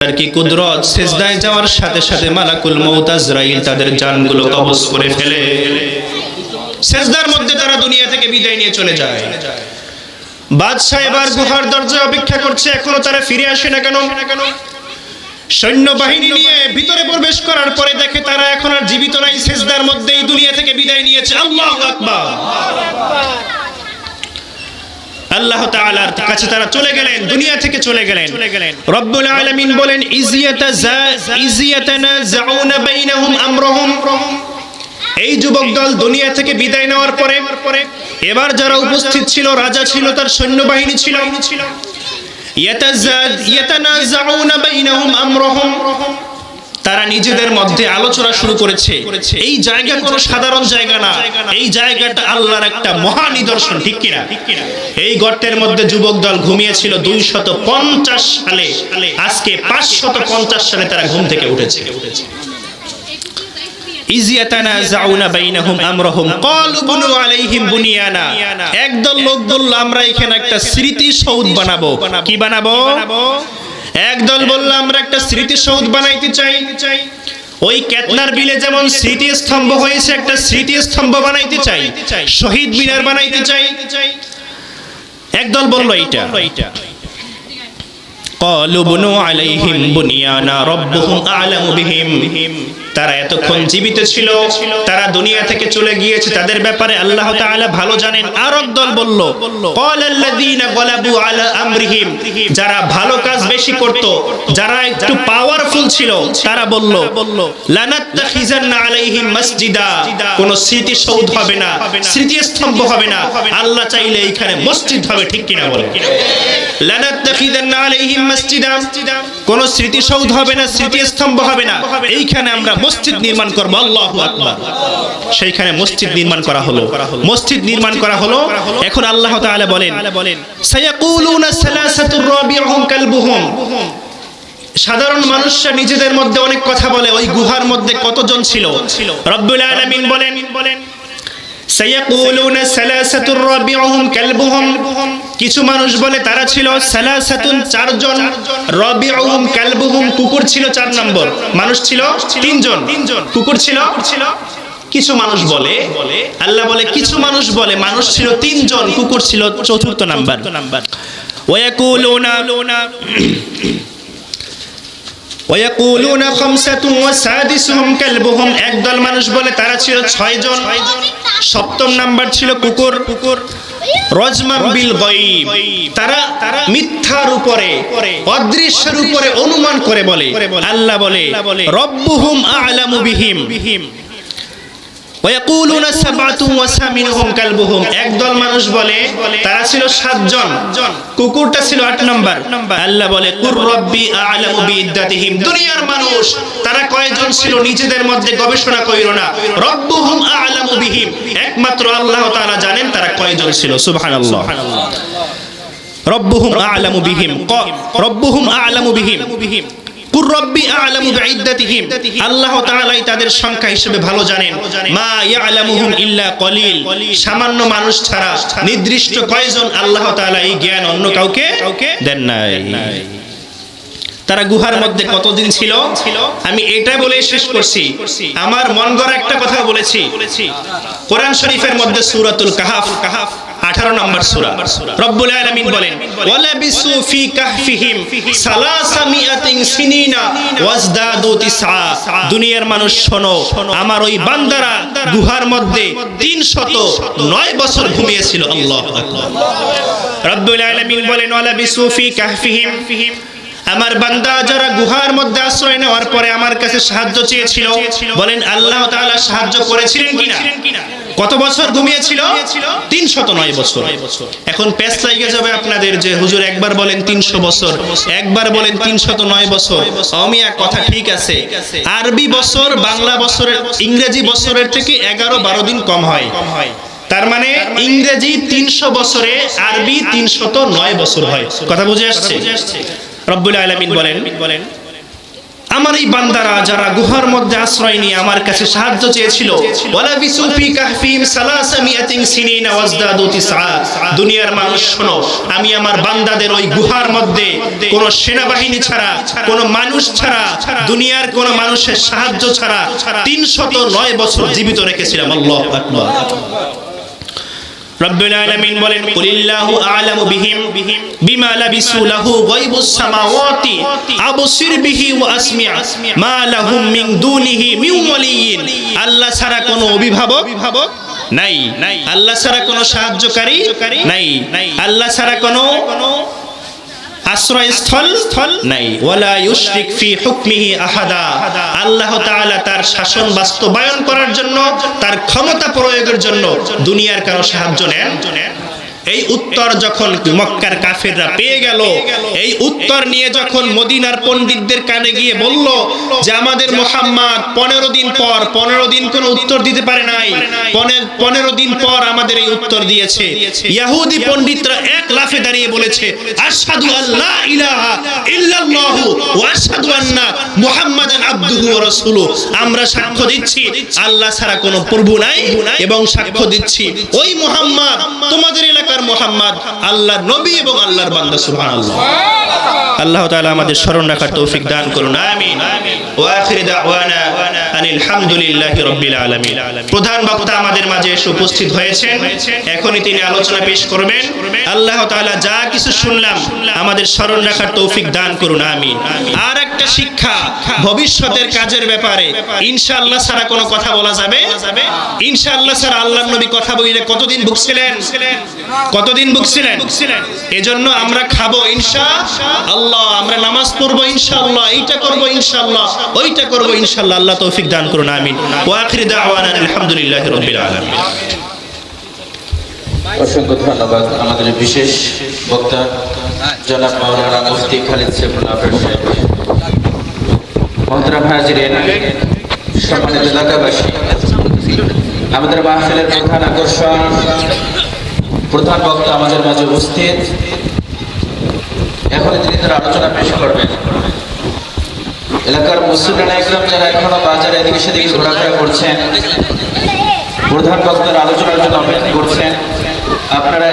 আর কি কুদরত, সিজদায় যাওয়ার সাথে সাথে মালাকুল মউত আজরাইল তাদের জানগুলো কবজ করে ফেলে। সিজদার মধ্যে তারা দুনিয়া থেকে বিদায় নিয়ে চলে যায়। বাদশা এবার গুহার দরজায় অপেক্ষা করছে, এখনো তারা ফিরে আসে না কেন? সৈন্যবাহিনী নিয়ে ভিতরে প্রবেশ করার পরে দেখে তারা এখন আর জীবিত নাই, সিজদার মধ্যেই দুনিয়া থেকে বিদায় নিয়েছে। আল্লাহু আকবার। আল্লাহ তাআলার কাছে তারা চলে গেলেন, দুনিয়া থেকে চলে গেলেন। রব্বুল আলামিন বলেন ইজিয়াতানাযাউনা বাইনাহুম আমরহুম। এই যুবক দল দুনিয়া থেকে বিদায় নেওয়ার পরে এবার যারা উপস্থিত ছিল, রাজা ছিল, তার সৈন্যবাহিনী ছিল, ইয়াতানাযাউনা বাইনাহুম আমরহুম। তারা নিজেদের মধ্যে আলোচনা শুরু করেছে। এই জায়গা কোনো সাধারণ জায়গা না, এই জায়গাটা আল্লাহর একটা মহা নিদর্শন, ঠিক কিনা? এই গর্তের মধ্যে যুবক দল ঘুমিয়েছিল 250 সালে, আজকে 550 সালে তারা ঘুম থেকে উঠেছে। ইজিয়াতানাযাউনা বাইনাহুম আমরহুম ক্বালু বুনু আলাইহিম বুনিয়ানা। একদল লোক বলল আমরা এখানে একটা স্মৃতিসৌধ বানাবো। কি বানাবো? একদল বলল আমরা একটা স্মৃতিসৌধ বানাইতে চাই। ওই কেতনার বিলে যেমন স্মৃতিস্তম্ভ হয়েছে, একটা স্মৃতিস্তম্ভ বানাইতে চাই, শহীদ মিনার বানাইতে চাই। একদল বলল এইটা। ক্বালু বুনু আলাইহিম বুনিয়ানা রাব্বুহুম আ'লামু বিহিম। তারা এতক্ষণ জীবিত ছিল, তারা দুনিয়া থেকে চলে গিয়েছে, তাদের ব্যাপারে আল্লাহ তাআলা ভালো জানেন। আর একদল বলল ক্বালাল্লাযীনা গালাবু আলা আমরিহিম। যারা ভালো কাজ বেশি করত, যারা একটু পাওয়ারফুল ছিল, তারা বলল লানাত্তাখিযান্না আলাইহিম মসজিদা। কোন স্মৃতিসৌধ হবে না, স্মৃতিস্তম্ভ হবে না, আল্লাহ চাইলে এখানে মসজিদ হবে, ঠিক কিনা বলেন? লানাত্তাখিযান্না আলাইহিম মসজিদা। কোন স্মৃতিসৌধ হবে না, স্মৃতিস্তম্ভ হবে না, এইখানে আমরা মসজিদ নির্মাণ করব। আল্লাহু আকবার। সেইখানে মসজিদ নির্মাণ করা হলো, মসজিদ নির্মাণ করা হলো। এখন আল্লাহ তাআলা বলেন সায়াকুলুনা সালাসাতুর রাবিউহুম কালবুহুম। সাধারণ মানুষরা নিজেদের মধ্যে অনেক কথা বলে, ওই গুহার মধ্যে কতজন ছিল? রব্বুল আলামিন বলেন সায়াকুলুনা সালাসাতুর রাবিউহুম কালবুহুম। কিছু মানুষ বলে তারা ছিল সালাসাতুন, 4 জন, রাবিউহুম কালবুহুম, কুকুর ছিল 4 নম্বর, মানুষ ছিল 3 জন, কুকুর ছিল। কিছু মানুষ বলে, আল্লাহ বলে কিছু মানুষ বলে মানুষ ছিল 3 জন, কুকুর ছিল 4th নাম্বার। ওয়ায়াকুলুনা খামসাতুন ওয়া সাদিসুহুম কালবুহুম। একদল মানুষ বলে তারা ছিল 6 জন, 7ম নাম্বার ছিল কুকুর। রজমান বিল গায়ব। তারা মিথ্যার উপরে, অদৃশ্যের উপরে অনুমান করে বলে। আল্লাহ বলে রব্বুহুম আ'লামু বিহিম। ওয়ায়াকুলুনা সাবআতুন ওয়া সামিনুহুম কালবুহুম। একদল মানুষ বলে তারা ছিল 7 জন, কুকুরটা ছিল 8 নাম্বার। আল্লাহ বলে কুর রব্বি আ'লামু বিইদ্দাতিহিম। দুনিয়ার মানুষ তারা কয়জন ছিল নিজেদের মধ্যে গবেষণা কইরো না, রব্বুহুম আ'লামু বিহিম, একমাত্র আল্লাহ তাআলা জানেন তারা কয়জন ছিল। সুবহানাল্লাহ। রব্বুহুম আ'লামু বিহিম, রব্বুহুম আ'লামু বিহিম, কুর রব্বি আ'লামু বিইদ্দাতিহিম। আল্লাহ তাআলাই তাদের সংখ্যা হিসেবে ভালো জানেন। মা ইয়া'লামুহুম ইল্লা কলিল। সামান্য মানুষ ছাড়া নির্দিষ্ট কয়জন আল্লাহ তাআলা এই জ্ঞান অন্য কাউকে দেন নাই। তারা গুহার মধ্যে কতদিন ছিল? আমি এটা বলে শেষ করছি। আমার মন গড়া একটা কথা বলেছি। কোরআন শরীফের মধ্যে সূরাতুল কাহাফ 18 নম্বর সূরা। রব্বুল আলামিন বলেন ওয়ালাবিসু ফি কাহফিহিম সালাসামিআতিন সিনিনা ওয়াজদাদু তিসআ। দুনিয়ার মানুষ শোনো, আমার ওই বান্দারা গুহার মধ্যে 309 বছর ঘুমিয়েছিল। আল্লাহু আকবার। রব্বুল আলামিন বলেন ওয়ালাবিসু ফি কাহফিহিম। আমার বান্দা যারা গুহার মধ্যে আশ্রয় নেওয়ার পরে আমার কাছে সাহায্য চেয়েছিল, বলেন আল্লাহ তাআলা সাহায্য করেছিলেন কিনা? কত বছর ঘুমিয়েছিল? 309 বছর। এখন পেশ লাগে যাবে আপনাদের যে হুজুর একবার বলেন 300 বছর, একবার বলেন 309 বছর। অমিয়া কথা ঠিক আছে, আরবি বছর বাংলা বছরের, ইংরেজি বছরের থেকে 11-12 দিন কম হয়। তার মানে ইংরেজি 300 বছরে আরবি 309 বছর হয়। কথা বুঝে আসছে? রব্বুল আলামিন বলেন আমার এই বান্দারা যারা গুহার মধ্যে আশ্রয় নিয়ে আমার কাছে সাহায্য চেয়েছিল, ওয়ালা বিসুফি কাহফিম সালাসামিয়াতিন সিনিনা ওয়াজদাদু তিসআ, দুনিয়ার মানুষ শোনো, আমি আমার বান্দাদের ওই গুহার মধ্যে কোন সেনাবাহিনী ছাড়া, কোন মানুষ ছাড়া, দুনিয়ার কোন মানুষের সাহায্য ছাড়া 309 বছর জীবিত রেখেছিলাম। আল্লাহু আকবার। রব্বুল আলামিন বলেন, কুলিল্লাহু আ'লামু বিহিম বিমা লাবিসু লাহু গায়বুস সামাওয়াতি আবসির বিহি ওয়া আসমি' মা লাহুম মিন দুনিহি মিন ওয়ালিয়্যিন। আল্লাহ ছাড়া কোনো অভিভাবক নাই, আল্লাহ ছাড়া কোনো সাহায্যকারী নাই, আল্লাহ ছাড়া কোনো আশ্রয়স্থল নাই। ওয়ালা ইউশরিক ফি হুকমিহি আহাদা, আল্লাহ তাআলা তার শাসন বাস্তবায়ন করার জন্য, তার ক্ষমতা প্রয়োগের জন্য দুনিয়ার কারো সাহায্য নেন। এই উত্তর যখন মক্কার কাফেররা পেয়ে গেল, এই উত্তর নিয়ে যখন মদিনার পণ্ডিতদের কানে গিয়ে বলল যে আমাদের মুহাম্মদ 15 দিন পর, 15 দিন কোনো উত্তর দিতে পারে নাই, 15 দিন পর আমাদের এই উত্তর দিয়েছে, ইহুদি পণ্ডিতরা এক লাফে দাঁড়িয়ে বলেছে, আশহাদু আল্লা ইলাহা ইল্লাল্লাহু ওয়া আশহাদু আন্না মুহাম্মাদান আবদুহু ওয়া রাসূলুহু, আমরা সাক্ষ্য দিচ্ছি আল্লাহ ছাড়া কোনো প্রভু নাই, এবং সাক্ষ্য দিচ্ছি ওই মুহাম্মদ, তোমাদের এলাকার মুহাম্মদ আল্লাহর নবী এবং আল্লাহর বান্দা। সুবহানাল্লাহ। আল্লাহ তাআলা আমাদের স্মরণ রাখার তৌফিক দান করুন, আমিন। ওয়া আখিরু দাওয়ানা আনিল হামদুলিল্লাহি রাব্বিল আলামিন। প্রধান বক্তা আমাদের মাঝে এসে উপস্থিত হয়েছেন, এখনই তিনি আলোচনা পেশ করবেন। আল্লাহ তাআলা যা কিছু শুনলাম আমাদের স্মরণ রাখার তৌফিক দান করুন, আমিন। আর একটা শিক্ষা ভবিষ্যতের কাজের ব্যাপারে, ইনশাআল্লাহ ছাড়া কোনো কথা বলা যাবে? ইনশাআল্লাহ ছাড়া আল্লাহর নবী কথা বলে কতদিন ভুগছিলেন? কতদিন ভুগছিলেন? এজন্য আমরা খাবো ইনশাআল্লাহ, আমরা নামাজ পড়বো ইনশাআল্লাহ, এইটা করবো ইনশাআল্লাহ, ওইটা করবো ইনশাআল্লাহ। আল্লাহ তৌফিক দান করুন, আমিন। ওয়া আখিরু দাওয়ানা আলহামদুলিল্লাহি রাব্বিল আলামিন। অসংখ্য ধন্যবাদ আমাদের বিশেষ বক্তা জনাব মাওলানা মুফতি খালিদ সাইফুল্লাহ সাহেব। মহতরম হাজিরিন, সম্মানিত এলাকাবাসী, আমাদের মাহফিলের প্রধান আকর্ষণ, প্রধান বক্তা আমাদের মাঝে উপস্থিত। এখন তিনি তার আলোচনা পেশ করবেন। এলাকার মুসলিম একদম যারা এখনো বাজারে এদিকে সেদিকে ঘোরাফেরা করছেন, প্রধান বক্তার আলোচনার জন্য অপেক্ষা করছেন, আপনারা